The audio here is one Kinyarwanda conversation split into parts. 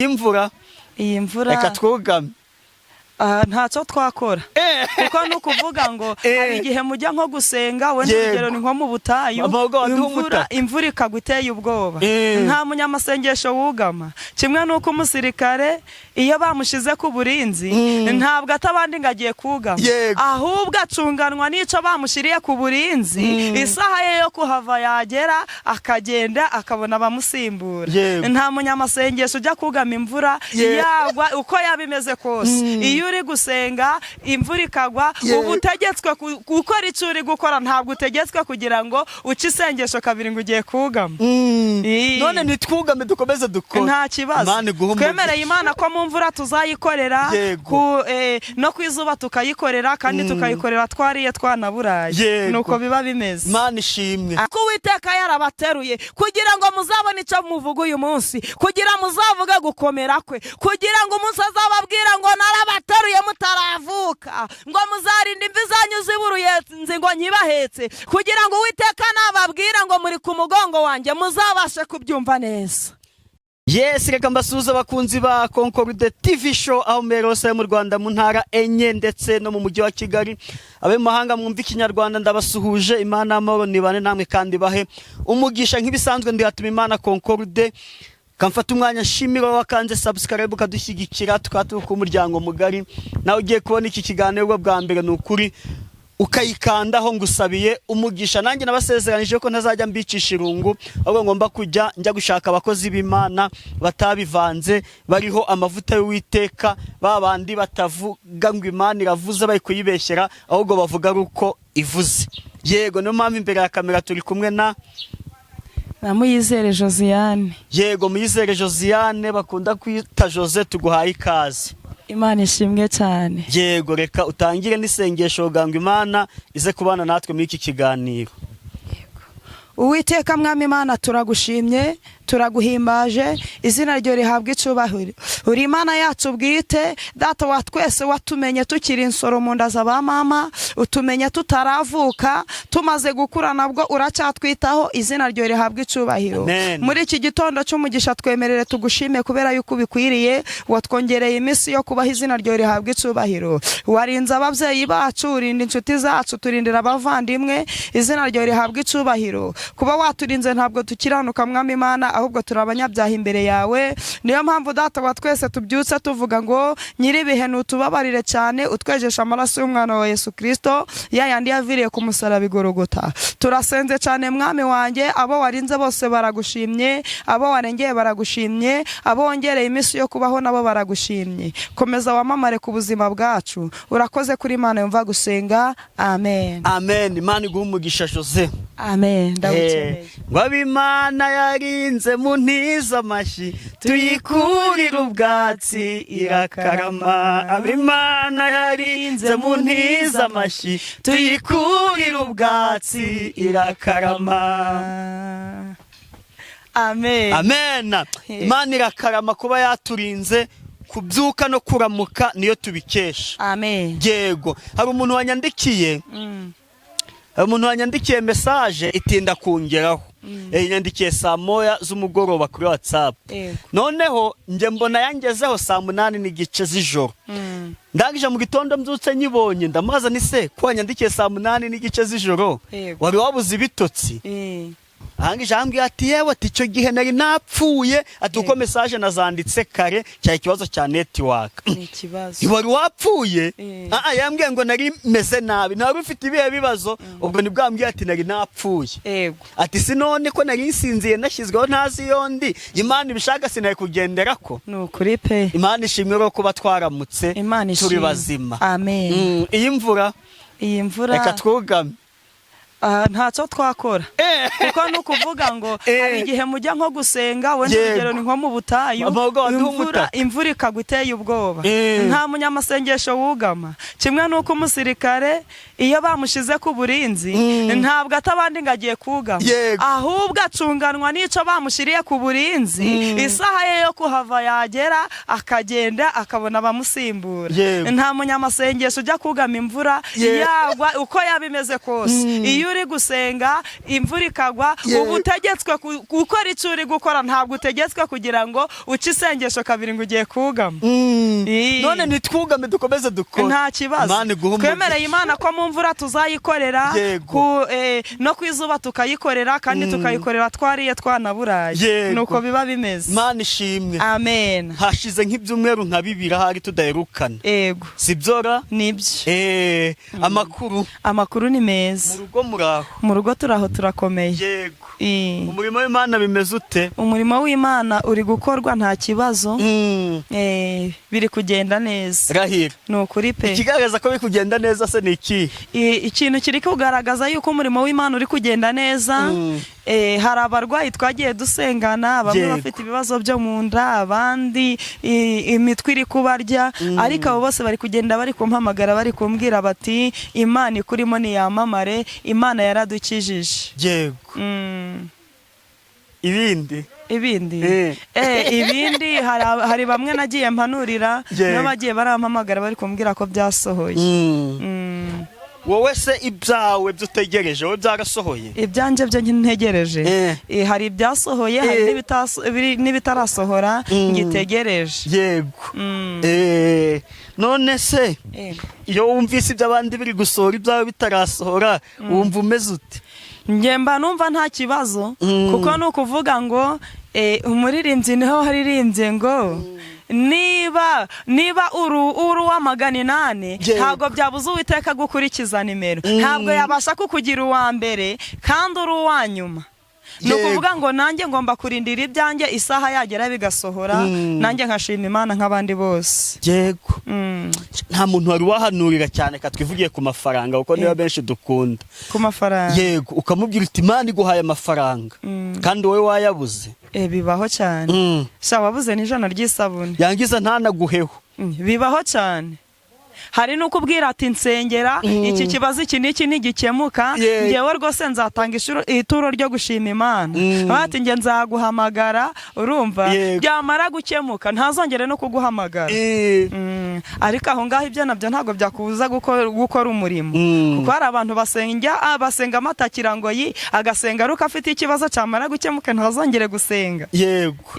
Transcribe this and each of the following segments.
imvura iyi mvura reka twugame ntacyo twakora kuko nukuvuga ngo hari igihe mujya nko gusenga wenda urugero ni nko mu butayu imvura ikagwa iteye ubwoba nta munyamasengesho wugama kimwe nuko umusirikare iyo bamushize ku burinzi ntabwo atabandi ngagiye kugama ahubwo acunganwa n'ico bamushiriye ku burinzi isaha ye yo kuhava yagera akagenda akabona abamusimbura nta munyamasengesho ujya kugama imvura yagwa uko yabimeze kose iyo uri gusenga imvura ikagwa ubutegetswe gukora icyo uri gukora ntabwo utegetswe kugira ngo uce isengesho kabiri ngo ugiye kugama none nitwugame dukomeze dukora nta kibazo twemereye Imana ko mu mvura tuzayikorera no kwizuba tukayikorera kandi tukayikorera twariye twanaburaye nuko biba bimeze Imana ishimwe ko Uwiteka yarabateruye kugira ngo muzabone icyo muvuga uyu munsi kugira muzavuge gukomera kwe kugira ngo umunsi azababwira ngo narabateruye mutaravuka ngo muzarinda imvi zanyu ziburuyenze ngo nkibahetse kugira ngo Uwiteka nababwira ngo muri ku mugongo wanjye muzabashe kubyumva neza. Yes, reka mbasuhuza abakunzi ba Concorde TV show aho merose mu Rwanda mu ntara enye ndetse no mu mujyi wa Kigali abe mahanga mwumva ikinyarwanda ndabasuhuje Imana amahoro nibane namwe kandi bahe umugisha nk'ibisanzwe ndihatuma Imana Concorde kamfata umwanya nshimira wakanze subscribe kadushyigikira tukatuka umuryango mugari nawe ugiye kubona iki kiganiro bwa mbere n'ukuri ukayikandaho ngusabiye umugisha nanjye nabasezeranije ko ntazajya mbicisha irungu ahubwo ngomba kujya njya gushaka abakozi b'Imana batabivanze bariho amavuta y'Uwiteka babandi batavuga ngo Imana iravuze bari kuyibeshyera ahubwo bavuga ruko ivuze yego no mpamvu imbere ya kamera turi kumwe na Muyizere Josiane yego Muyizere Josiane bakunda kwita Jose tuguhaye ikaze Imana ishimwe cyane yego reka utangire n'isengesho ngo Imana ize kubana natwe muri iki kiganiro. Uwiteka mwami Imana turagushimye turaguhimbaje izina ryo rihabwa icubahiro uri Imana yacu bwite data wa twese watumenye tukiri insoro mu nda za mama utumenye tutaravuka tumaze gukura nabwo uracyatwitaho izina ryo rihabwa icubahiro muri iki gitondo cy'umugisha twemerere tugushime kubera yuko bikwiriye watwongereye iminsi yo kubaho izina ryo rihabwa icubahiro warinze abavyeyi bacu urinda inshuti zacu turindira abavandimwe izina ryo rihabwa icubahiro kuba waturinze ntabwo tukiranuka mwami Imana ahubwo turabanyabyaha imbere yawe niyo mpamvu data wa twese tubyutse tuvuga ngo nyiri bihe nutubabarire cyane utwejesha amaraso y'umwana wa Yesu Kristo yayandi yaviriye ku musaraba igorogota turasenze cyane mwami wanjye abo warinze bose baragushimye abo warengeye baragushimye abo wongereye iminsi yo kubaho nabo baragushimye komeza wamamare ku buzima bwacu urakoze kuri Imana yumva gusenga amen amen Imana iguhe umugisha Jose amen ngo Imana yarinze mu ntiza amashi tuyikurira ubwatsi irakarama Imana yarinze mu ntiza amashi tuyikurira ubwatsi irakarama amen amen Imana irakarama kuba yaturinze kubyuka no kuramuka niyo tubikesha amen yego hari umuntu wanyandikiye message itinda kungeraho yandikiye saa moya z'umugoroba kuri WhatsApp noneho nje mbona yangezeho saa 8 n'igice z'ijoro ndangije mu gitondo mbyutse nyibonye ndamaza ni se ko yandikiye saa 8 n'igice z'ijoro wari wabuze ibitotsi ahangije ambwiye ati yewe ati cyo gihe nari napfuye ati uko message nazanditse kare cya ikibazo cya network wari wapfuye yambwiye ngo nari meze nabi nari ufite ibihe bibazo ubwo nibwo ambwiye ati nari napfuye ati sinone ko nari nsinziye nashyizweho ntazi yondi Imana ibishaka sinaye kugenderako nukuri pe Imana ishimwe ro kuba twaramutse turi bazima amen iyi mvura reka twugame ntacyo twakora kuko nukuvuga ngo hari igihe mujya nko gusenga wenda urugero ni nko mu butayu imvura ikagwa iteye ubwoba nta munyamasengesho wugama kimwe nuko umusirikare iyo bamushize ku burinzi ntabwo atabandi ngagiye kugama ahubwo acunganwa n'ico bamushiriye ku burinzi isaha ye yo kuhava yagera akagenda akabona abamusimbura nta munyamasengesho ujya kugama imvura yagwa uko yabimeze kose iyo iyo uri gusenga imvura ikagwa uba utegetswe gukora icyo uri gukora, ntabwo utegetswe kugira ngo uce isengesho kabiri ngo ugiye kugama. None nitwugame dukomeze dukora, nta kibazo. Twemereye Imana ko mu mvura tuzayikorera, no ku izuba tukayikorera, kandi tukayikorera twariye twanaburaye. Nuko biba bimeze. Imana ishimwe. Amen. Hashize nk'ibyumweru nka 2 ahari tudaherukana. Yego. Sibyora? Nibyo. Amakuru ni meza. Mu rugo muraho? Mu rugo turaho turakomeye. Yego. Umurimo w'Imana bimeze ute? Umurimo w'Imana uri gukorwa nta kibazo. Biri kugenda neza. Rahira. Nukuri pe. Ikigaragaza ko biri kugenda neza se ni iki? Ikintu kiri kugaragaza yuko umurimo w'Imana uri kugenda neza. Hari abarwayi twagiye dusengana, bamwe bafite ibibazo byo mu nda, abandi imitwe iri kubarya, ariko abo bose bari kugenda bari kumpamagara, bari kumbwira bati Imana ikurimo niyamamare, Imana yaradukijije. Yego. Ibindi ibindi hari bamwe nagiye mpanurira, no bagiye barampamagara bari kumbwira ko byasohoye. Wowe se ibyawe byutegereje, wowe byarasohoye? Ibyanje byo ntegereje. Hari ibyasohoye, hari n'ibitarasohora ngitegereje. Yego. None se iyo wumvise iby'abandi biri gusohora, ibyawe bitarasohora, wumva umeze ute? Ngemba numva nta kibazo, kuko nukuvuga ngo umuririmbyi niho haririmbye ngo niba uru wa 800 ntabwo byabuze Uwiteka gukurikiza nimero, ntabwo yabasha kukugira uwa mbere kandi uri uwa nyuma. Nukuvuga ngo nanjye ngomba kurindira ibyanjye isaha yagera bigasohora, nanjye nkashima Imana nk'abandi bose. Yego. Nta muntu wari wahanurira cyane katwivugiye ku mafaranga, kuko niba benshi dukunda ku mafaranga. Yego, ukamubwira uti Imana iguhaye amafaranga kandi wowe wayabuze. Bibaho cyane. Wabuze n'ijana ry'isabune, yangiza ntanaguheho. Bibaho cyane. Hari n'ukubwira ati nsengera iki kibazo iki n'iki ntigikemuka, ngewe rwose nzatanga ituro ryo gushima Imana. Bati nge nzaguhamagara, urumva byamara gukemuka ntazongere no kuguhamagara. Ariko aho ngaho ibyo nabyo ntabwo byakubuza gukora umurimo, kuko hari abantu basenga amatakira ngo agasenga aruko afite ikibazo cyamara gukemuka ntazongere gusenga. Yego.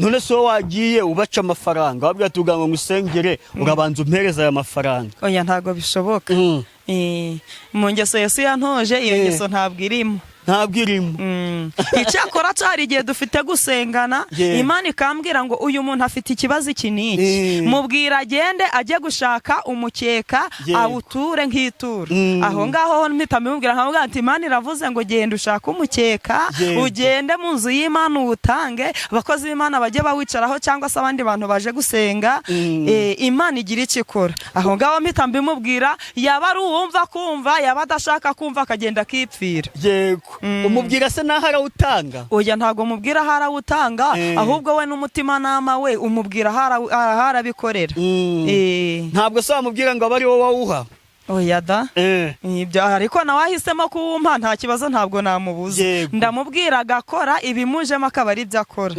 None se wagiye ubaca amafaranga, wabwira tuga ngo musengere, urabanza umpereza aya mafaranga? Oya, ntago bishoboka. Mu ngeso Yesu yantoje, iyo ngeso ntabwo irimo. Icyakora cyari igihe dufite gusengana, Imana ikambwira ngo uyu muntu afite ikibazo iki n'iki, mubwira agende ajye gushaka umukeka awuture nk'ituro. Aho ngaho mpita mbimubwira nkavuga ati Imana iravuze ngo genda ushaka umukeka, ugende mu nzu y'Imana uwutange, abakozi b'Imana bajye bawicaraho, cyangwa se abandi bantu baje gusenga, Imana igira icyo ikora. Aho ngaho mpita mbimubwira, yaba ari uwumva kumva, yaba adashaka kumva akagenda akipfira. Yego. Umubwira se naho arawutanga? Oya, ntago mubwira aho arawutanga, ahubwo we n'umutimanama we umubwira aho arabikorera. Ntabwo se wamubwira ngo abe ari wowe wawuha? Oya da. Ibyo ariko nawe ahisemo kuwumpa nta kibazo, ntabwo namubuza. Ndamubwira agakora ibimujemo akaba ari byo akora.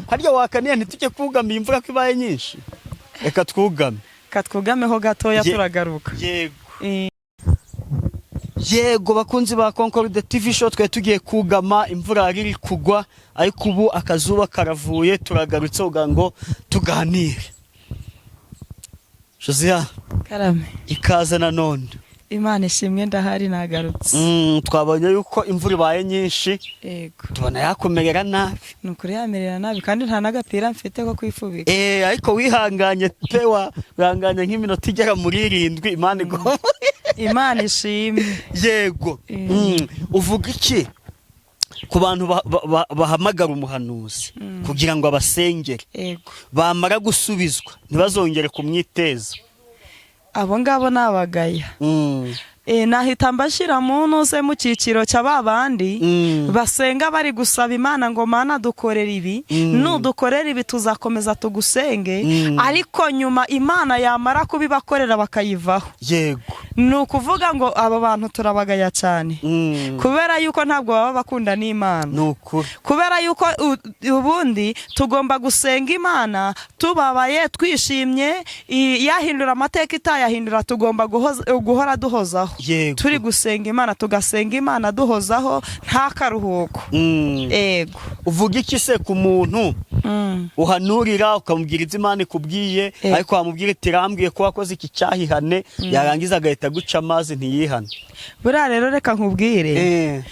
Harya wakaniye ntitujye kugama imvura ko ibaye nyinshi? Reka twugame. Katwugameho gatoya turagaruka. Yego. Yego bakunzi ba Concorde TV show, twe tugiye kugama, imvura iri kugwa, ariko ubu akazuba karavuye, turagarutse uga ngo tuganire. Josiah, karame, ikaze nanone. Imana ishimwe ndahari nagarutse. Twabonye yuko imvura ibaye nyinshi. Yego. Tubona yakomerera nabi. Nukuri yamerera nabi kandi nta nagapira mfite ko kwifubika. Ariko wihanganye pewa, wihanganye nk'iminota igera muri 7, Imana igomba. Imana ishimwe. Yego. Uvuga iki ku bantu bahamagara umuhanuzi kugira ngo abasengere? Yego. Bamara gusubizwa ntibazongere kumwiteza. Abo ngabo nabagaya. Nahita mbashira mu ntuze mu cyiciro cy'ababandi basenga bari gusaba Imana ngo Mana dukorera ibi, nudukorera ibi tuzakomeza tugusenge, ariko nyuma Imana yamara kubibakorera bakayivaho. Yego. ni ukuvuga ngo aba bantu turabagaya cyane kubera yuko ntabwo baba bakunda n'Imana. Nukuri. Kubera yuko ubundi tugomba gusenga Imana tubabaye twishimye, yahindura amateka itayahindura tugomba guhora duhozaho. Turi gusenga Imana tugasenga Imana duhozaho nta karuhuko. Ego. Uvuga iki se ku muntu uhanurira ukamubwira ibyo Imana ikubwiye ariko wamubwira iti rambwiye ko wakoze iki cyahihane, yarangiza agahita guca amazi ntiyihane? Buriya rero reka nkubwire,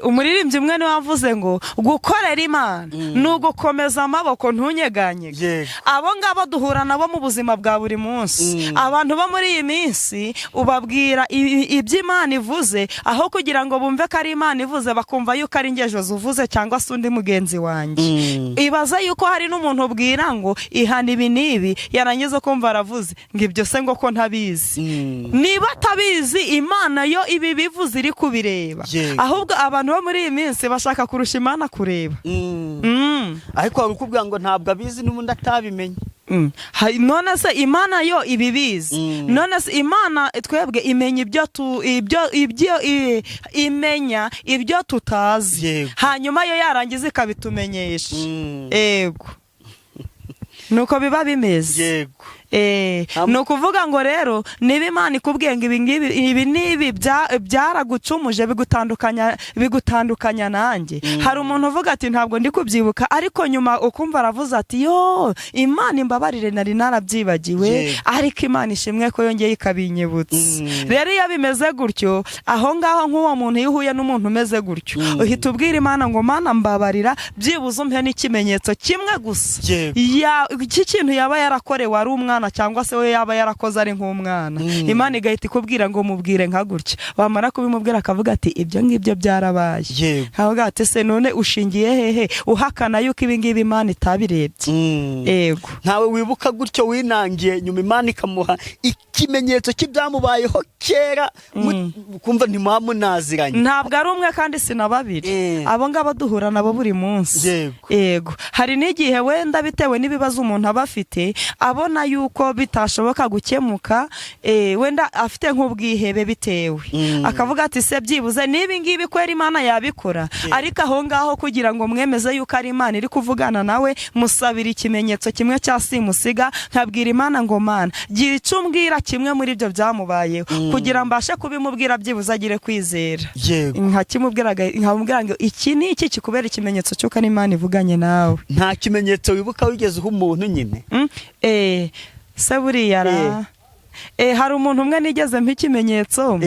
umuririmbyi umwe niwe wavuze ngo gukorera Imana ni ugukomeza amaboko ntunyeganyege. Abo ngabo duhura nabo mu buzima bwa buri munsi. Abantu bo muri iyi minsi ubabwira ibyo Imana ivuze, aho kugira ngo bumve ko ari Imana ivuze bakumva yuko ari ngejozi uvuze cyangwa se undi mugenzi wanjye. Ibaza yuko hari n'umuntu ubwira ngo ihana ibi n'ibi, yarangiza kumva aravuze ngo ibyo se ngo ko ntabizi. Niba atabizi Imana yo ibi bivuze iri kubireba. Ahubwo abantu bo muri iyi minsi bashaka kurusha Imana kureba. Ariko bakubwira ngo ntabwo abizi n'ubundi atabimenye. None se Imana yo ibibizi. None se Imana twebwe imenya imenya ibyo tutazi, hanyuma yo yarangiza ikabitumenyesha. Ego. Nuko biba bimeze. Ni ukuvuga ngo rero niba Imana ikubwiye ngo ibi n'ibi byaragucumuje bigutandukanya nanjye. Hari umuntu uvuga ati ntabwo ndi kubyibuka, ariko nyuma ukumva aravuze ati yo Imana imbabarire nari narabyibagiwe, ariko Imana ishimwe ko yongeye ikabinyibutsa. Rero iyo bimeze gutyo, aho ngaho nk'uwo muntu iyo uhuye n'umuntu umeze gutyo uhita ubwira Imana ngo Mana mbabarira, byibuze umpe n'ikimenyetso kimwe gusa iki kintu yaba yarakorewe ari umwana cyangwa se we yaba yarakoze ari nk'umwana. Imana igahita ikubwira ngo mubwire nka gutya, wamara kubimubwira akavuga ati ibyo ngibyo byarabaye. Akavuga ati se none ushingiye hehe uhakana yuko ibi ngibi Imana itabirebye? Ego. Ntawe wibuka gutyo winangiye nyuma Imana ikamuha ikimenyetso cy'ibyamubayeho kera kumva ntimumunaziranye? Ntabwo ari umwe kandi si na babiri. Abo ngabo duhura nabo buri munsi. Ego. Hari n'igihe wenda bitewe n'ibibazo umuntu aba afite abona yuko bitashoboka gukemuka, wenda afite nk'ubwihebe bitewe, akavuga ati se byibuze niba ngibi kwera Imana yabikora. Ariko aho ngaho kugira ngo mwemeze yuko ari Imana iri kuvugana nawe, musabira ikimenyetso kimwe cya simusiga, nkabwira Imana ngo Mana gira icyo umbwira kimwe muri ibyo byamubayeho kugira mbashe kubimubwira byibuze agire kwizera. Nkamubwira ngo iki ni iki kikubera ikimenyetso cy'uko ari Imana ivuganye nawe. Nta kimenyetso wibuka wigeze uha umuntu nyine? Se buriya hari umuntu umwe nigeze mpa ikimenyetso.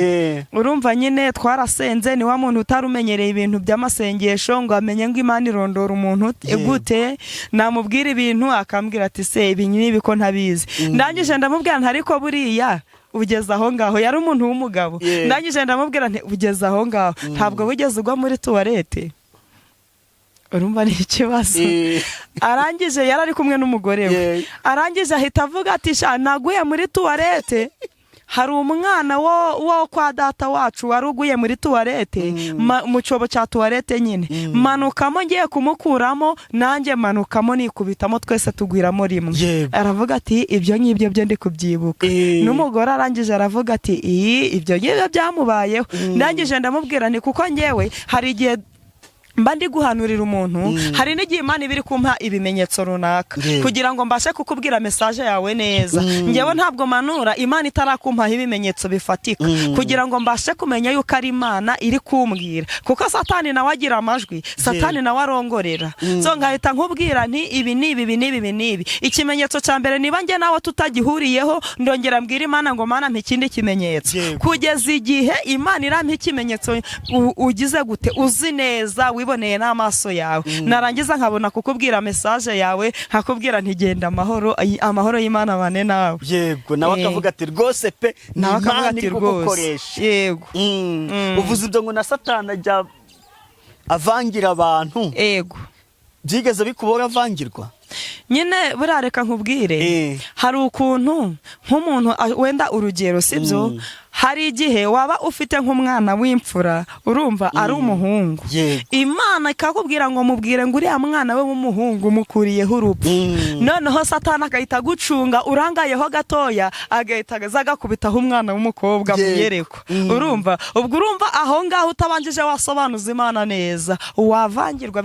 Urumva nyine twarasenze, ni wa muntu utarumenyereye ibintu by'amasengesho ngo amenye ngo Imana irondora umuntu gute. Namubwira ibintu akambwira ati se ibi n'ibi ko ntabizi. Ndangije ndamubwira nti ariko buriya ugeze aho ngaho, yari umuntu w'umugabo. Ndangije ndamubwira nti ugeze aho ngaho ntabwo wigeze ugwa muri tuwarete? Urumva ni ikibazo. Arangije yari ari kumwe n'umugore we. Arangije ahita avuga ati sha naguye muri tuwarete. Hari umwana wo kwa data wacu wari uguye muri tuwarete, mu cyobo cya tuwarete nyine. Manukamo ngiye kumukuramo, nanjye manukamo nikubitamo, twese tugwiramo rimwe. Aravuga ati ibyo ngibyo byo ndi kubyibuka. N'umugore arangije aravuga ati ibyo ngibyo byamubayeho. Ndangije ndamubwira ni kuko ngewe hari igihe mba ndi guhanurira umuntu, hari n'igihe Imana ibiri kumpa ibimenyetso runaka kugira ngo mbashe kukubwira message yawe neza. Ngewe ntabwo manura Imana itarakumpaho ibimenyetso bifatika kugira ngo mbashe kumenya yuko ari Imana iri kumbwira, kuko Satani nawe agira amajwi, Satani nawe arongorera. So ngahita nkubwira nti ibi n'ibi. Ikimenyetso cya mbere niba nge nawe tutagihuriyeho, ndongera mbwira Imana ngo Mana mpa ikindi kimenyetso, kugeza igihe Imana irampa ikimenyetso ugize gute uzi neza wiboneye n'amaso yawe. Narangiza nkabona kukubwira message yawe, nkakubwira ntigenda amahoro y'Imana bane nawe. Yego. Nawe akavuga ati rwose pe Imana iri kugukoresha. Yego. Uvuze ibyo ngo na Satani ajya avangira abantu. Yego. Byigeze bikubora avangirwa? Nyine burareka nkubwire, hari ukuntu nk'umuntu wenda urugero sibyo, hari igihe waba ufite nk'umwana w'imfura urumva ari umuhungu, Imana ikakubwira ngo mubwire ngo uriya mwana we w'umuhungu mukuriyeho urupfu, noneho Satani agahita gucunga urangayeho gatoya agahita agakubitaho umwana w'umukobwa mu yereko, urumva ubwo urumva aho ngaho utabanjije wasobanuza Imana neza wavangirwa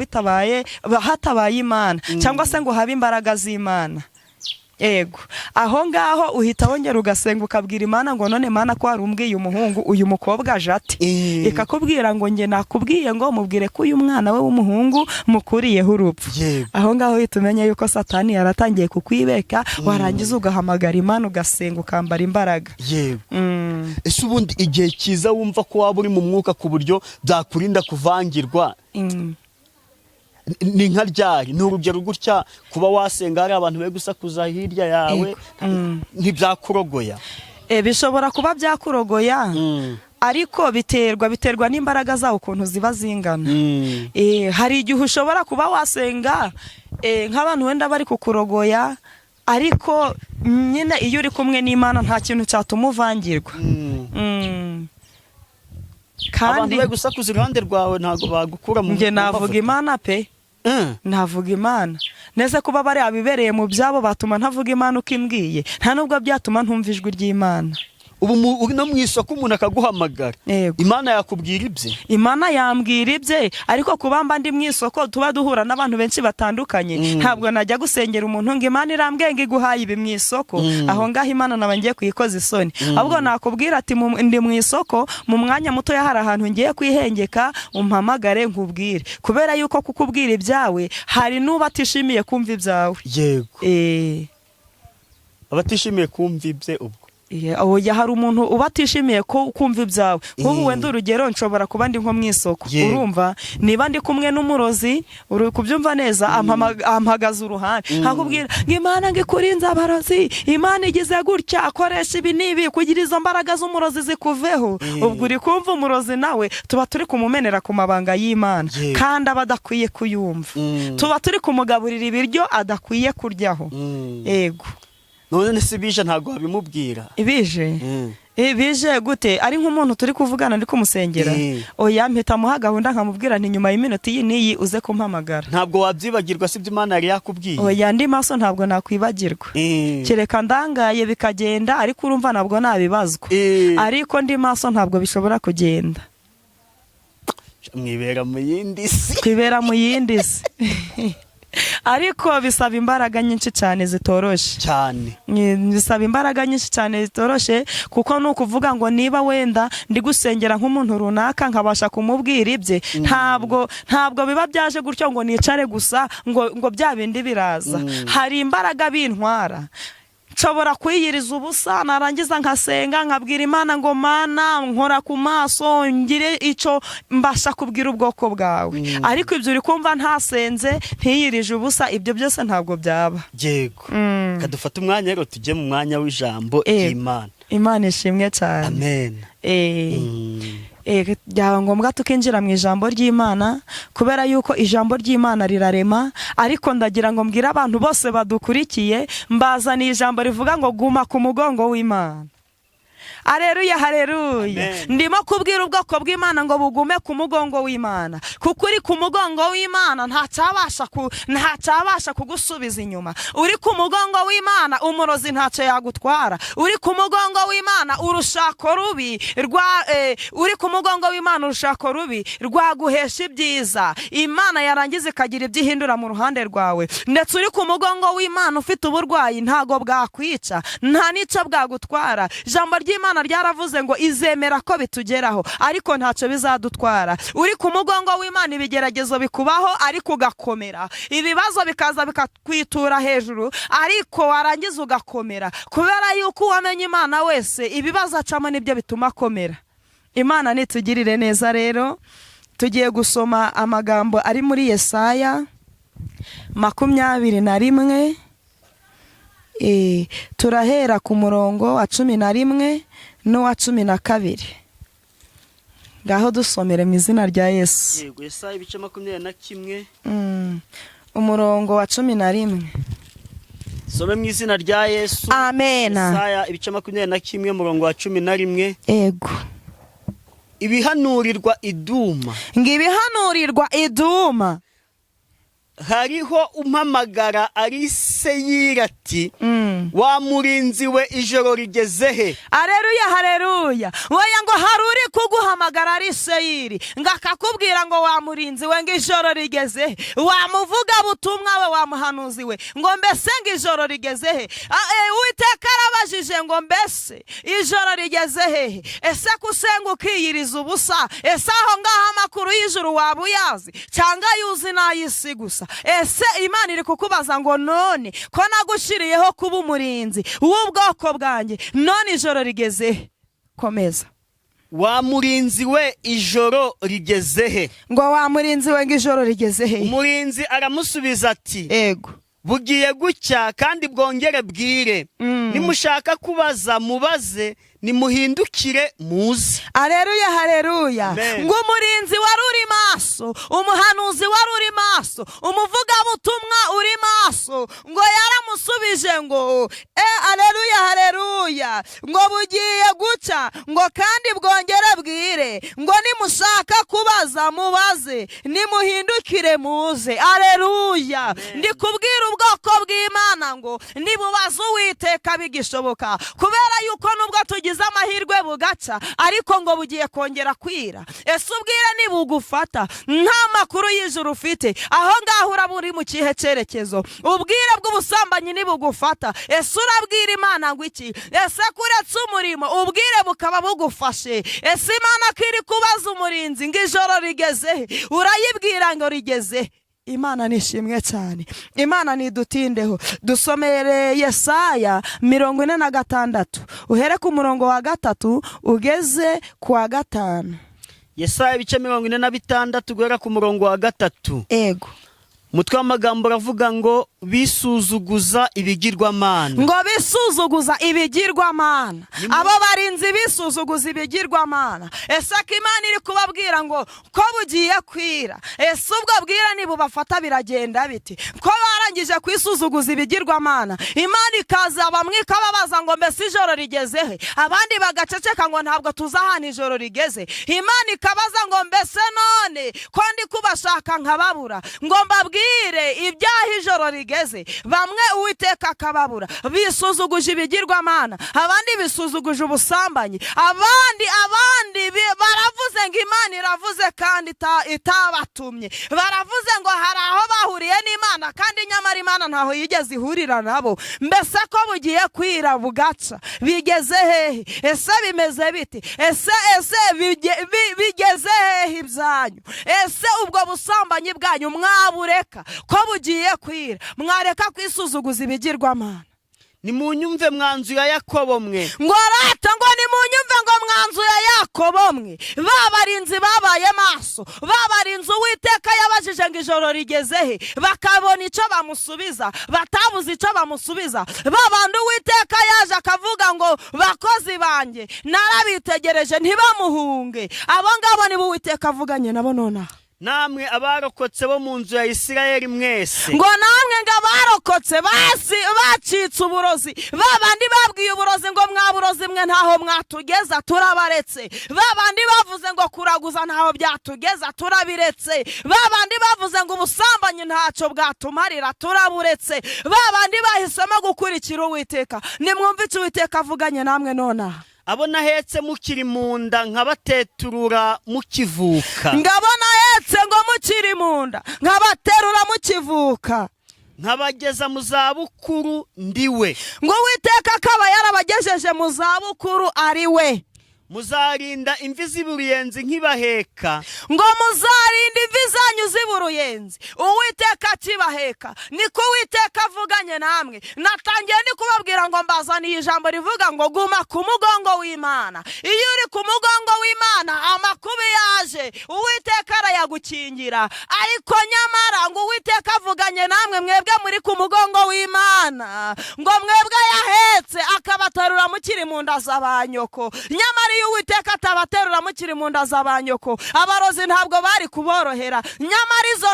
hatabaye Imana cyangwa se ngo habe imbaraga z'Imana. Ego aho ngaho uhita wongera ugasenga ukabwira Imana ngo none Mana ko warumbwiye umuhungu uyu mukobwa aje ati, ikakubwira ngo nge nakubwiye ngo mubwire ko uyu mwana we w'umuhungu mukuriyeho urupfu. Aho ngaho uhita umenya yuko Satani yaratangiye kukwibeka, warangiza ugahamagara Imana ugasenga ukambara imbaraga. Ese ubundi igihe cyiza wumva ko waba uri mu mwuka ku buryo byakurinda kuvangirwa ni nka ryari? Ni urugero gutya kuba wasenga hari abantu bari gusakuza hirya yawe ntibyakurogoya? Bishobora kuba byakurogoya, ariko biterwa n'imbaraga zawo ukuntu ziba zingana. Hari igihe ushobora kuba wasenga nk'abantu wenda bari kukurogoya, ariko nyine iyo uri kumwe n'Imana nta kintu cyatuma uvangirwa. Abantu bari gusakuza iruhande rwawe ntago bagukura mu nge navuga Imana pe. Navuga Imana neze kuba bari abibereye mu byabo batuma ntavuga Imana uko imbwiye, nta nubwo byatuma ntumva ijwi ry'Imana. Ubu no mu isoko umuntu akaguhamagara, Imana yakubwira ibye? Imana yambwira ibye, ariko kuba mba ndi mu isoko tuba duhura n'abantu benshi batandukanye, ntabwo najya gusengera umuntu ngo Imana irambwiye ngo iguhaye ibi mu isoko, aho ngaho Imana naba ngiye kuyikoza isoni. Ahubwo nakubwira ati ndi mu isoko mu mwanya muto hari ahantu ngiye kwihengeka, umpamagare nkubwire, kubera yuko kukubwira ibyawe hari n'ubatishimiye kumva ibyawe. Abatishimiye kumva ibye ubwo hari umuntu ubatishimiye ko kumva ibyawe. Nk'ubu wenda urugero nshobora kuba ndi nko mu isoko, urumva niba ndi kumwe n'umurozi uri kubyumva neza, ampagaze uruhande akubwira ngo Imana ngo ikurinze abarozi, Imana igize gutya, akoresha ibi n'ibi kugira izo mbaraga z'umurozi zikuveho. Ubwo uri kumva umurozi nawe tuba turi kumumenera ku mabanga y'Imana kandi aba adakwiye kuyumva, tuba turi kumugaburira ibiryo adakwiye kuryaho. Ego none se bije ntago wabimubwira? Bije gute? Ari nk'umuntu turi kuvugana ndi kumusengera, oya mpita muha gahunda nkamubwira nti nyuma y'iminota iyi n'iyi uze kumpamagara. Ntabwo wabyibagirwa si ibyo Imana yari yakubwiye? Oya ndi maso ntabwo nakwibagirwa, kereka ndangaye bikagenda, ariko urumva nabwo nabibazwa, ariko ndi maso ntabwo bishobora kugenda. Mwibera mu yindi si. Kwibera mu yindi si ariko bisaba imbaraga nyinshi cyane zitoroshe cyane. Bisaba imbaraga nyinshi cyane zitoroshe, kuko nukuvuga ngo niba wenda ndi gusengera nk'umuntu runaka nkabasha kumubwira ibye, ntabwo biba byaje gutyo ngo nicare gusa ngo bya bindi biraza. Hari imbaraga bintwara, nshobora kwiyiriza ubusa narangiza nkasenga nkabwira Imana ngo Mana nkora ku maso ngire icyo mbasha kubwira ubwoko bwawe, ariko ibyo uri kumva ntasenze ntiyirije ubusa, ibyo byose ntabwo byaba. Yego kadufata umwanya rero tujye mu mwanya w'ijambo ry'Imana. Imana ishimwe cyane. Amen. Byaba ngombwa tukinjira mu ijambo ry'Imana, kubera yuko ijambo ry'Imana rirarema, ariko ndagira ngo mbwire abantu bose badukurikiye mbazaniye ijambo rivuga ngo guma ku mugongo w'Imana. Haleluya, haleluya. Ndimo kubwira ubwoko bw'Imana ngo bugume ku mugongo w'Imana, kuko uri ku mugongo w'Imana ntacyabasha kugusubiza inyuma. Uri ku mugongo w'Imana umurozi ntacyo yagutwara. Uri ku mugongo w'Imana urushako rubi uri ku mugongo w'Imana urushako rubi rwaguhesha ibyiza. Imana yarangiza ikagira ibyo ihindura mu ruhande rwawe. Ndetse uri ku mugongo w'Imana ufite uburwayi ntago bwakwica, nta nicyo bwagutwara. Ijambo ry'Imana ryaravuze ngo izemera ko bitugeraho, ariko ntacyo bizadutwara. Uri ku mugongo w'Imana ibigeragezo bikubaho, ariko ugakomera. Ibibazo bikaza bikakwitura hejuru, ariko warangiza ugakomera, kubera yuko uwamenye Imana wese ibibazo acamo nibyo bituma akomera. Imana nitugirire neza. Rero tugiye gusoma amagambo ari muri Yesaya 21. Turahera ku murongo wa 11 n'uwa 12. Ngaho dusomere mu izina rya Yesu. Yego, Yesaya ibice 21. Umurongo wa 11. some mu izina rya Yesu. Amen. Yesaya ibice 21 murongo wa 11. Ego. Ibihanurirwa Iduma. Ngibihanurirwa Iduma. Hariho umpamagara ari Seyiri ati wa murinzi we ijoro rigezehe. Haleluya, haleluya. Woya ngo haruri kuguhamagara ari Seyiri ngakakubwira ngo wa murinzi we ngo ijoro rigezehe, wamuvuga butumwa we wa muhanuzi we ngo mbese ngo ijoro rigezehe. Uwiteka arabajije ngo mbese ijoro rigezehe, ese kusenga ukiyiriza ubusa, ese aho ngaho amakuru y'ijuru waba uyazi cyangwa yuzi n'ay'isi gusa? Ese Imana iri kukubaza ngo none ko nagushiriyeho kuba umurinzi w'ubwoko bwanjye, none ijoro rigeze? Komeza. Wa murinzi we ijoro rigezehe. Ngo wa murinzi we ngo ijoro rigezehe. Umurinzi aramusubiza ati ego, bugiye gucya kandi bwongere bwire. Nimushaka kubaza mubaze, nimuhindukire muze. Haleluya, haleluya. Ngo umurinzi wari uri maso, umuhanuzi wari uri maso, umuvuga butumwa uri maso, ngo yaramusubije ngo haleluya, haleluya, ngo bugiye guca ngo kandi bwongere bwire, ngo nimushaka kubaza mubaze, nimuhindukire muze. Haleluya. Ndi kubwira ubwoko bw'Imana ngo nibubaza Uwiteka bigishoboka, kubera yuko nubwo tugize amahirwe bugaca ariko ngo bugiye kongera kwira. Ese ubwire nibugufata nta makuru y'ijuru ufite, aho ngaho uraburi mu kihe cyerekezo? Ubwire bw'ubusambanyi nibugufata, ese urabwira Imana ngo iki? Ese kuretse umurimo ubwire bukaba bugufashe, ese Imana kiri kubaza umurinzi ngo ijoro rigeze, urayibwira ngo rigeze? Imana nishimwe cyane. Imana nidutindeho. Dusomere Yesaya 46 uhere ku murongo wa 3 ugeze ku wa 5. Yesaya ibice 46 guhera ku murongo wa 3. Ego. Mutwe w'amagambo ravuga ngo bisuzuguza ibigirwamana. Ngo bisuzuguza ibigirwamana. Abo barinzi bisuzuguza ibigirwamana. Ese ko Imana iri kubabwira ngo ko bugiye kwira, ese ubwo bwira nibubafata biragenda biti? Ko barangije kwisuzuguza ibigirwamana, Imana ikaza bamwe ikababaza ngo mbese ijoro rigezehe, abandi bagaceceka ngo ntabwo tuzahana ijoro rigeze. Imana ikabaza ngo mbese none ko ndi kubashaka nkababura, ngo mbabwire ibyaha ijoro rigeze. Bamwe Uwiteka akababura, bisuzuguje ibigirwamana, abandi bisuzuguje ubusambanyi, abandi baravuze ngo Imana iravuze kandi itabatumye, baravuze ngo hari aho bahuriye n'Imana kandi nyamara Imana ntaho yigeze ihurira nabo. Mbese ko bugiye kwira bugaca bigeze hehe? Ese bimeze biti? Ese bigeze hehe ibyanyu? Ese ubwo busambanyi bwanyu mwabureka ko bugiye kwira? Mwareka kwisuzuguza ibigirwamana. Nimunyumve mwanzu ya Yakobo mwe. Ngo rata ngo nimunyumve ngo mwanzu ya Yakobo mwe. Babarinzi babaye maso, babarinzi Uwiteka yabajije ngo ijoro rigezehe, bakabona icyo bamusubiza, batabuze icyo bamusubiza. Babandi Uwiteka yaje akavuga ngo bakozi banjye narabitegereje ntibamuhunge. Abo ngabo ni Uwiteka avuganye nabo nona. Namwe abarokotse bo mu nzu ya Isirayeli mwese. Ngo namwe ngo abarokotse bacitse uburozi, babandi babwiye uburozi ngo mwaburozi mwe ntaho mwatugeza turabaretse, babandi bavuze ngo kuraguza ntaho byatugeza turabiretse, babandi bavuze ngo ubusambanyi ntacyo bwatumarira turaburetse, babandi bahisemo gukurikira Uwiteka. Nimwumve icyo Uwiteka avuganye namwe nona. Abo nahetse mukiri munda nkabateturura mukivuka. Ngabona hetse ngo mukiri munda nkabaterura mukivuka, nkabageza mu zabukuru ndiwe. Ngo Uwiteka akaba yarabagejeje mu zabukuru ari we. Muzarinda imvi z'uruyenzi nkibaheka. Ngo muzarinda imvi zanyu z'uruyenzi Uwiteka kibaheka. Niko Uwiteka avuganye namwe. Natangiye ndi kubabwira ngo mbazaniye ijambo rivuga ngo guma ku mugongo w'Imana. Iyo uri ku mugongo w'Imana amakubi yaje Uwiteka arayagukingira, ariko nyamara ngo Uwiteka avuganye namwe mwebwe muri ku mugongo w'Imana, ngo mwebwe yahetse akabatarura mukiri mu nda z'abanyoko. Nyamara iyo Uwiteka atabaterura mukiri mu nda za ba nyoko, abarozi ntabwo bari kuborohera. Nyamara izo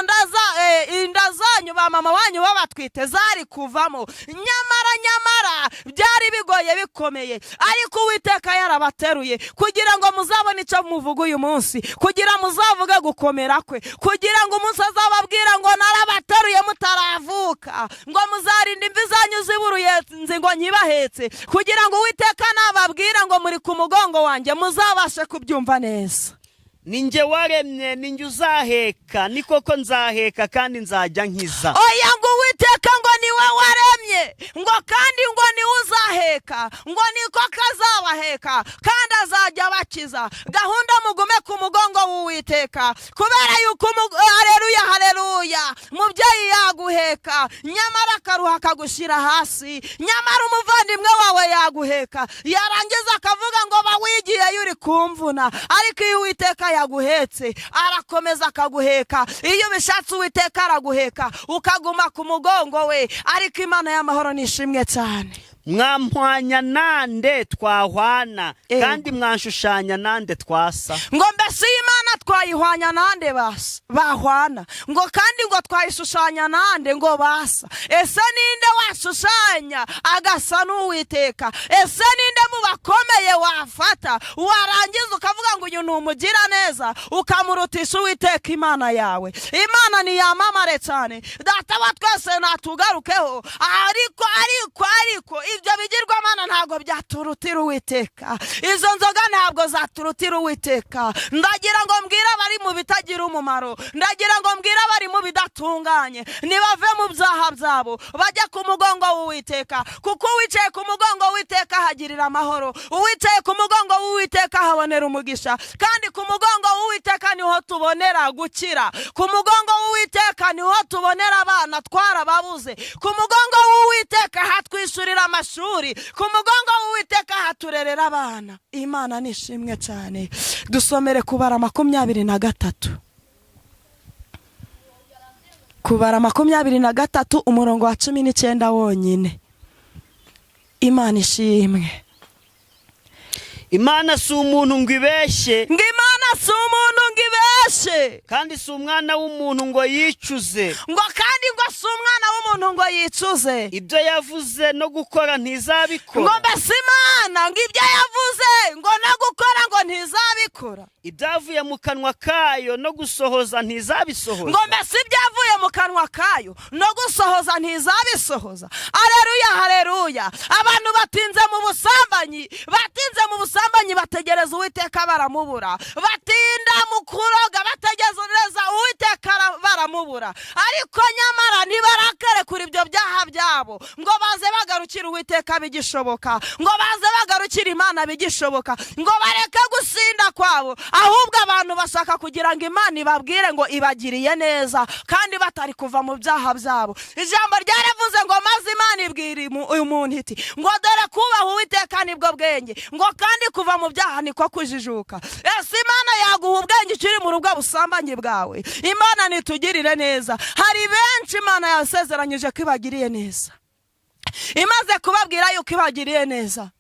inda zanyu ba mama wanyu babatwite zari kuvamo. Nyamara byari bigoye bikomeye, ariko Uwiteka yarabateruye kugira ngo muzabone icyo muvuga uyu munsi, kugira muzavuge gukomera kwe, kugira ngo umunsi azababwira ngo narabateruye mutaravuka, ngo muzarinda imvi zanyu ziburuyenzi ngo nkibahetse, kugira ngo Uwiteka nababwira ngo muri ku mugongo wanjye muzabashe kubyumva neza. Ninjye waremye, ninjye uzaheka, ni koko nzaheka kandi nzajya nkiza. Oya, ngo Uwiteka ngo niwe waremye, ngo kandi ngo niwe uzaheka, ngo niko kazabaheka kandi azajya bakiza. Gahunda mugume ku mugongo w'Uwiteka, kubera yuko haleluya mubyeyi yaguheka, nyamara akaruha akagushira hasi, nyamara umuvandimwe wawe yaguheka, yarangiza akavuga ngo bawigiye yuri kumvuna, ariko iyo Uwiteka yaguhetse arakomeza akaguheka. Iyo bishatse Uwiteka araguheka ukaguma ku mugongo we. Ariko Imana y'amahoro nishimwe cyane. Mwampwanya nande twahwana, kandi mwanshushanya nande twasa. Ngo mbese Imana twayihwanya nande bahwana, ngo kandi ngo twayishushanya nande ngo basa. Ese ninde washushanya agasa n'Uwiteka? Ese ninde mu bakomeye wafata warangiza ukavuga ngo uyu ni umugira neza ukamurutisha Uwiteka Imana yawe? Imana ni yamamare cyane. Data wa twese natugarukeho, ariko ibyo bigirwamana ntabwo byaturutira Uwiteka, izo nzoga ntabwo zaturutira Uwiteka. Ndagira ngo mbwira abari mu bitagira umumaro, ndagira ngo mbwira abari mu bidatunganye, nibave mu byaha byabo bajya ku mugongo w'Uwiteka, kuko uwicaye ku mugongo w'Uwiteka hagirira amahoro, uwicaye ku mugongo w'Uwiteka habonera umugisha, kandi ku mugongo w'Uwiteka niho tubonera gukira, ku mugongo w'Uwiteka niho tubonera abana twarababuze, ku mugongo w'Uwiteka hatwishyurira amashuri, ku mugongo w'Uwiteka haturerera abana. Imana nishimwe cyane. Dusomere Kubara 23, Kubara 23 umurongo wa 19 wonyine. Imana ishimwe. Imana si umuntu ngo ibeshye, ngo Imana si umuntu ngo ibeshye, kandi si umwana w'umuntu ngo yicuze, ngo kandi ngo si umwana w'umuntu ngo yicuze. Ibyo yavuze no gukora ntizabikora. Ngo mbese Imana ngo ibyo yavuze ngo no gukora ngo ntizabikora. Ibyavuye mu kanwa kayo no gusohoza ntizabisohoza. Ngo mbese ibyavuye mu kanwa kayo no gusohoza ntizabisohoza. Haleluya. Abantu batinze mu busambanyi, bategereza Uwiteka baramubura, batinda mu kuroga bategereza Uwiteka baramubura, ariko nyamara ntibarakare kuri ibyo byaha byabo, ngo baze bagarukira Uwiteka bigishoboka, ngo baze bagarukira Imana bigishoboka, ngo bareke gusinda kwabo, ahubwo abantu bashaka kugira ngo Imana ibabwire ngo ibagiriye neza kandi batari kuva mu byaha byabo. Ijambo ryaravuze ngo maze Imana ibwira uyu muntu iti ngo dore kubaha Uwiteka nibwo bwenge, ngo kandi kuva mu byaha niko kujijuka. Ese Imana yaguha ubwenge ukiri mu rugo busambanyi bwawe? Imana nitugirire neza. Hari benshi Imana yasezeranyije ko ibagiriye neza, imaze kubabwira yuko ibagiriye neza,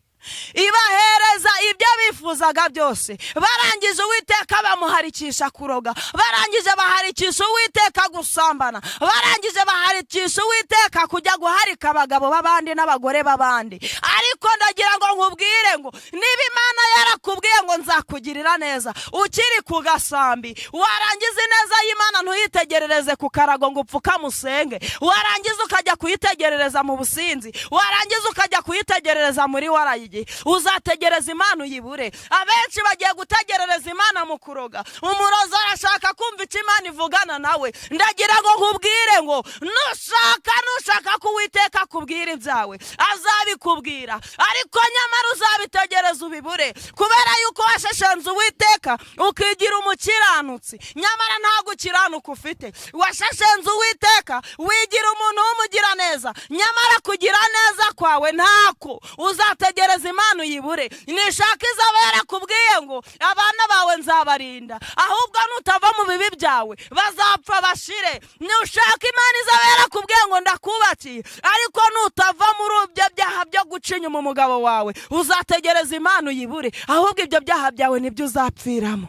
ibahereza ibyo bifuzaga byose. Barangije Uwiteka bamuharikisha kuroga, barangije baharikisha Uwiteka gusambana, barangije baharikisha Uwiteka kujya guharika abagabo b'abandi n'abagore b'abandi. Ariko ndagira ngo nkubwire ngo niba Imana yarakubwiye ngo nzakugirira neza ukiri ku gasambi, warangiza neza y'Imana ntuyitegerereze ku karago ngo upfukamusenge, warangiza ukajya kuyitegerereza mu businzi, warangiza ukajya kuyitegerereza muri warayigi, uzategereza Imana uyibure. Abenshi bagiye gutegerereza Imana mu kuroga. Umurozi arashaka kumva icyo Imana ivugana nawe. Ndagira ngo nkubwire ngo nushaka ko Uwiteka akubwira ibyawe azabikubwira, ariko nyamara uzabitegereza ubibure, kubera yuko washeshenze Uwiteka ukigira umukiranutsi, nyamara nta gukiranuka ufite. Washeshenze Uwiteka wigira umuntu w'umugira neza, nyamara kugira neza kwawe ntako. Uzategereza Imana uyibure. Nishaka izaba yarakubwiye ngo abana bawe nzabarinda, ahubwo nutava mu bibi byawe bazapfa bashire. Nushaka Imana izaba yarakubwiye ngo ndakubakiye, ariko nutava muri ibyo byaha byo guca inyuma umugabo wawe uzategereza Imana uyibure, ahubwo ibyo byaha byawe nibyo uzapfiramo.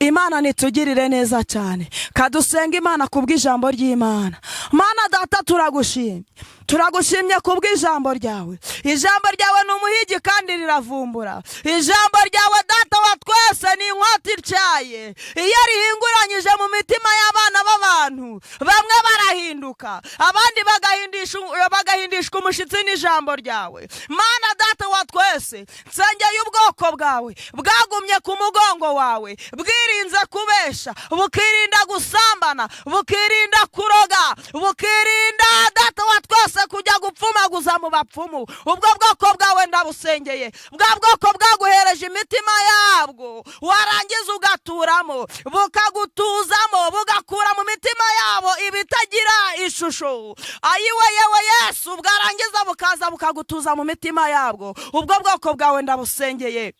Imana nitugirire neza cyane, kadusenga Imana kubw'ijambo ry'Imana. Mana Data turagushimye kubw'ijambo ryawe. Ijambo ryawe ni umuhigi kandi riravumbura. Ijambo ryawe Data wa twese ni inkota ityaye, iyo rihinguranyije mu mitima y'abana b'abantu, bamwe barahinduka, abandi bagahindishwa umushitsi n'ijambo ryawe. Mana Data wa twese, nsengeye ubwoko bwawe bwagumye ku mugongo wawe, bwirinze kubesha, bukirinda gusambana, bukirinda kuroga, bukirinda Data wa twese kujya gupfumaguza mu bapfumu. Ubwo bwoko bwawe ndabusengeye, bwa bwoko bwaguhereje imitima yabwo, warangiza ugaturamo, bukagutuzamo, bugakura mu mitima yabo ibitagira ishusho. Ayiwe yewe Yesu, bwarangiza bukaza bukagutuza mu mitima yabwo. Ubwo bwoko bwawe ndabusengeye.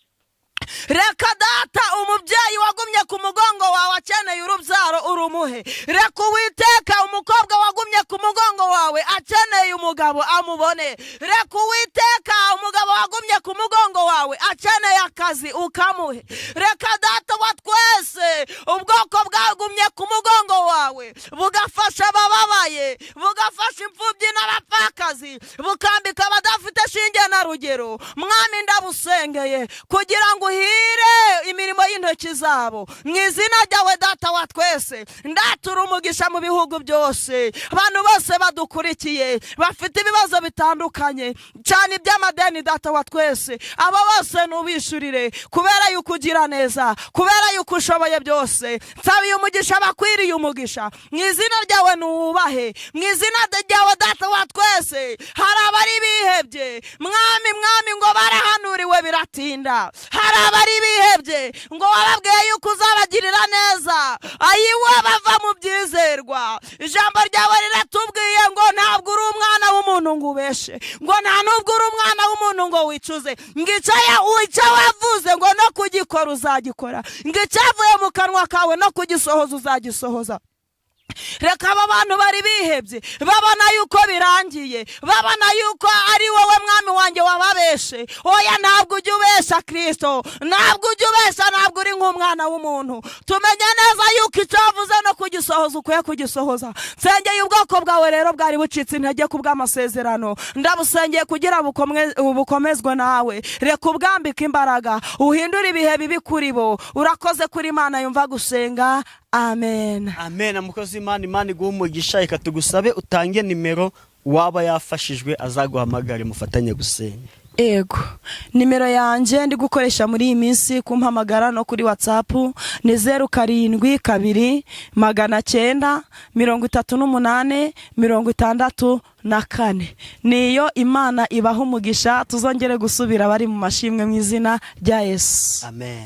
Reka Data umubyeyi wagumye ku mugongo wawe akeneye urubyaro urumuhe. Reka Uwiteka umukobwa wagumye ku mugongo wawe akeneye umugabo amubone. Reka Uwiteka umugabo wagumye ku mugongo wawe akeneye akazi ukamuhe. Reka Data wa twese ubwoko bwagumye ku mugongo wawe bugafasha abababaye, bugafasha imfubyi n'abapfakazi, bukambika abadafite shinge na rugero. Mwami ndabusengeye kugira ngo uhire imirimo y'intoki zabo, mu izina ryawe Data wa twese. Ndatura umugisha mu bihugu byose, abantu bose badukurikiye bafite ibibazo bitandukanye cyane iby'amadeni. Data wa twese, abo bose nubishurire, kubera yuko ugira neza, kubera yuko ushoboye byose. Nsabiye umugisha bakwiriye umugisha, mu izina ryawe nuwubahe, mu izina ryawe Data wa twese. Hari abari bihebye mwami ngo barahanuriwe biratinda, hari abari bihebye ngo wababwiye yuko uzabagirira neza, ayiwe bava mu byizerwa. Ijambo ryawe riratubwiye ngo ntabwo uri umwana w'umuntu ngo ubeshe, ngo nta nubwo uri umwana w'umuntu ngo wicuze, ngo icyo wavuze ngo no kugikora uzagikora, ngo icyavuye mu kanwa kawe no kugisohoza uzagisohoza. Reka aba bantu bari bihebye babona yuko birangiye, babona yuko ari wowe mwami wanjye wababeshe. Oya, ntabwo ujya ubesha Kristo, ntabwo ujya ubesha, ntabwo uri nk'umwana w'umuntu. Tumenye neza yuko icyo wavuze no kugisohoza ukwiye kugisohoza. Nsengeye ubwoko bwawe rero bwari bucitse intege ku bw'amasezerano, ndabusengeye kugira bukomezwe nawe. Reka ubwambike imbaraga, uhindure ibihe bibi kuri bo. Urakoze kuri Imana yumva gusenga. Amen. Amen. Mukozi Imana iguha umugisha. Reka tugusabe utange nimero waba yafashijwe azaguhamagare mufatanye gusenga. Ego, nimero yanjye ndi gukoresha muri iyi minsi kumpamagara no kuri WhatsApp ni 07293864. Niyo Imana ibaha umugisha, tuzongere gusubira bari mu mashimwe mu izina rya Yesu. Amen.